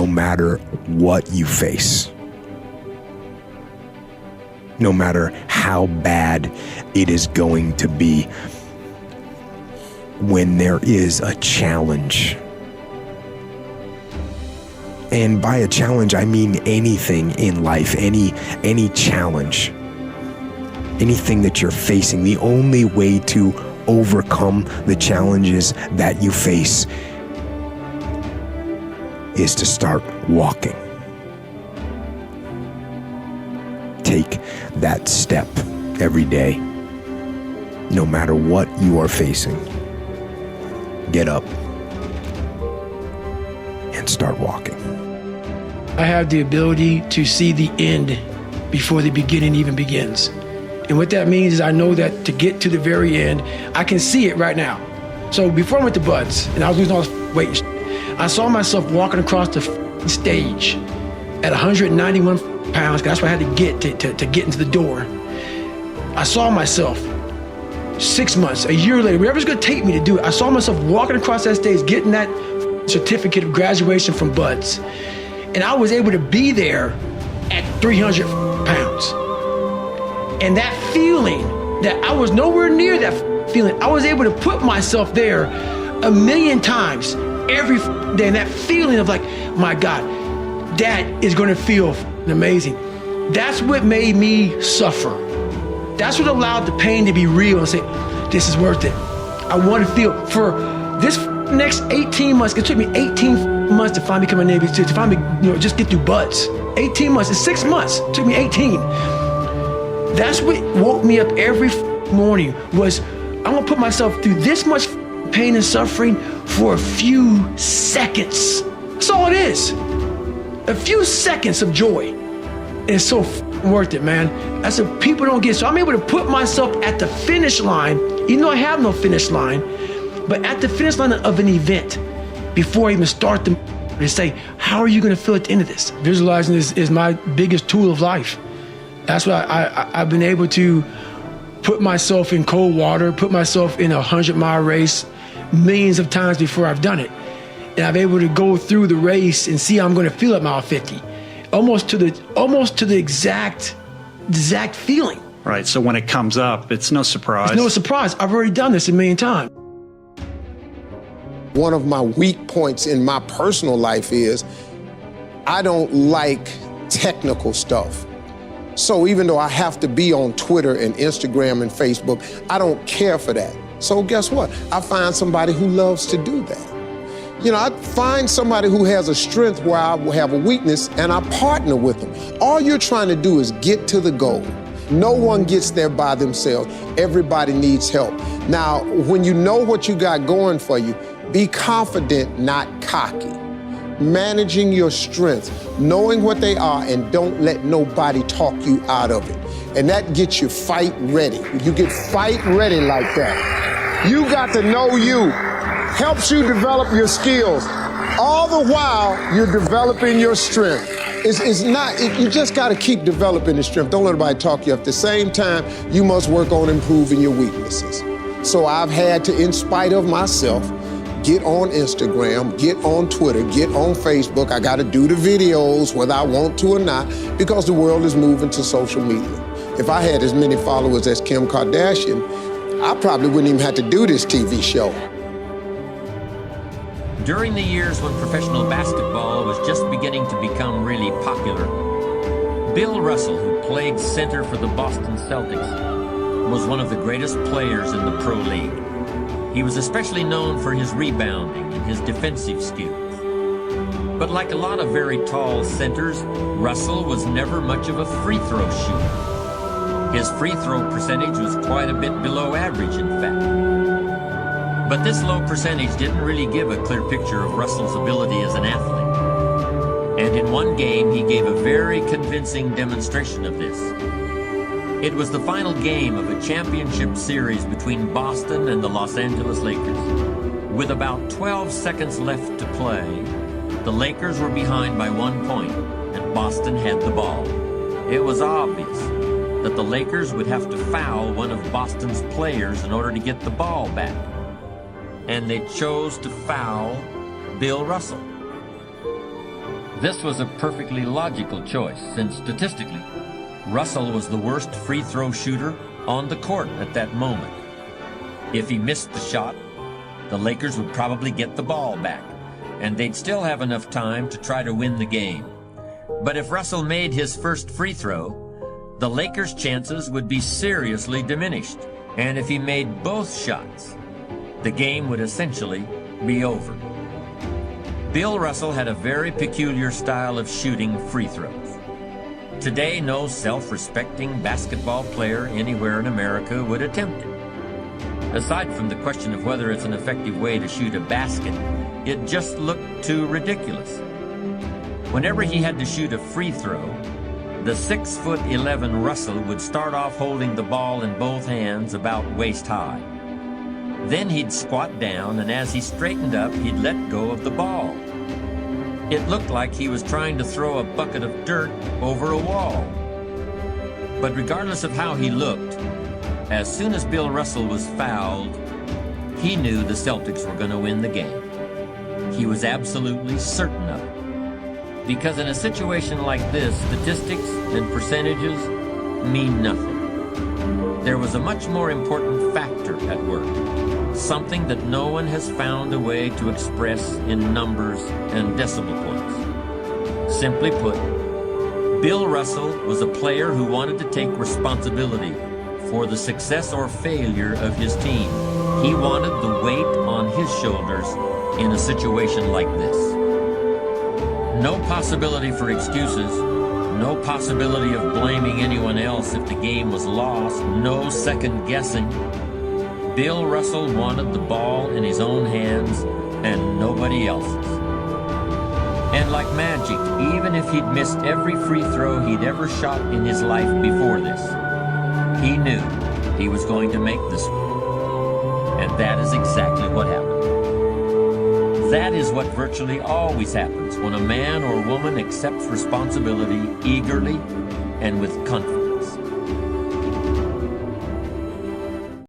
no matter what you face. No matter how bad it is going to be, when there is a challenge. And by a challenge, I mean anything in life, any challenge, anything that you're facing. The only way to overcome the challenges that you face is to start walking. Take that step every day, no matter what you are facing. Get up and start walking. I have the ability to see the end before the beginning even begins. And what that means is I know that to get to the very end, I can see it right now. So before I went to Buds and I was losing all this weight, I saw myself walking across the stage at 191 pounds, 'cause that's what I had to get to get into the door. I saw myself 6 months, a year later, whatever it's gonna take me to do it, I saw myself walking across that stage, getting that certificate of graduation from Buds. And I was able to be there at 300 pounds. And that feeling, that I was nowhere near that feeling, I was able to put myself there 1,000,000 times every day. And that feeling of like, my God, that is gonna feel amazing. That's what made me suffer. That's what allowed the pain to be real and say, this is worth it. I want to feel for this next 18 months. It took me 18 months to finally become a Navy SEAL, to finally, just get through Buds. 18 months, it's 6 months. It took me 18. That's what woke me up every morning was, I'm gonna put myself through this much pain and suffering for a few seconds. That's all it is. A few seconds of joy. And it's so worth it, man. That's what people don't get. So I'm able to put myself at the finish line, even though I have no finish line, but at the finish line of an event before I even start to say, how are you gonna feel at the end of this? Visualizing is my biggest tool of life. That's what I've been able to put myself in cold water, put myself in a 100-mile race millions of times before I've done it. And I'm able to go through the race and see how I'm gonna feel at mile 50. Almost to the exact feeling. Right, so when it comes up, it's no surprise. It's no surprise. I've already done this 1,000,000 times. One of my weak points in my personal life is I don't like technical stuff. So even though I have to be on Twitter and Instagram and Facebook, I don't care for that. So guess what? I find somebody who loves to do that. I find somebody who has a strength where I will have a weakness, and I partner with them. All you're trying to do is get to the goal. No one gets there by themselves. Everybody needs help. Now, when you know what you got going for you, be confident, not cocky. Managing your strengths, knowing what they are, and don't let nobody talk you out of it. And that gets you fight ready. You get fight ready like that. You got to know you. Helps you develop your skills. All the while, you're developing your strength. You just got to keep developing the strength. Don't let anybody talk you up. At the same time, you must work on improving your weaknesses. So I've had to, in spite of myself, get on Instagram, get on Twitter, get on Facebook. I got to do the videos whether I want to or not, because the world is moving to social media. If I had as many followers as Kim Kardashian, I probably wouldn't even have to do this TV show. During the years when professional basketball was just beginning to become really popular, Bill Russell, who played center for the Boston Celtics, was one of the greatest players in the pro league. He was especially known for his rebounding and his defensive skills. But like a lot of very tall centers, Russell was never much of a free throw shooter. His free throw percentage was quite a bit below average, in fact. But this low percentage didn't really give a clear picture of Russell's ability as an athlete. And in one game, he gave a very convincing demonstration of this. It was the final game of a championship series between Boston and the Los Angeles Lakers. With about 12 seconds left to play, the Lakers were behind by 1 point, and Boston had the ball. It was obvious that the Lakers would have to foul one of Boston's players in order to get the ball back. And they chose to foul Bill Russell. This was a perfectly logical choice, since statistically, Russell was the worst free throw shooter on the court at that moment. If he missed the shot, the Lakers would probably get the ball back, and they'd still have enough time to try to win the game. But if Russell made his first free throw, the Lakers' chances would be seriously diminished. And if he made both shots, the game would essentially be over. Bill Russell had a very peculiar style of shooting free throws. Today, no self-respecting basketball player anywhere in America would attempt it. Aside from the question of whether it's an effective way to shoot a basket, it just looked too ridiculous. Whenever he had to shoot a free throw, the 6'11" Russell would start off holding the ball in both hands about waist high. Then he'd squat down, and as he straightened up, he'd let go of the ball. It looked like he was trying to throw a bucket of dirt over a wall. But regardless of how he looked, as soon as Bill Russell was fouled, he knew the Celtics were going to win the game. He was absolutely certain of it. Because in a situation like this, statistics and percentages mean nothing. There was a much more important factor at work, something that no one has found a way to express in numbers and decimal points. Simply put, Bill Russell was a player who wanted to take responsibility for the success or failure of his team. He wanted the weight on his shoulders in a situation like this. No possibility for excuses, no possibility of blaming anyone else if the game was lost, no second guessing. Bill Russell wanted the ball in his own hands and nobody else's. And like magic, even if he'd missed every free throw he'd ever shot in his life before this, he knew he was going to make this one. And that is exactly what happened. That is what virtually always happens when a man or woman accepts responsibility eagerly and with confidence.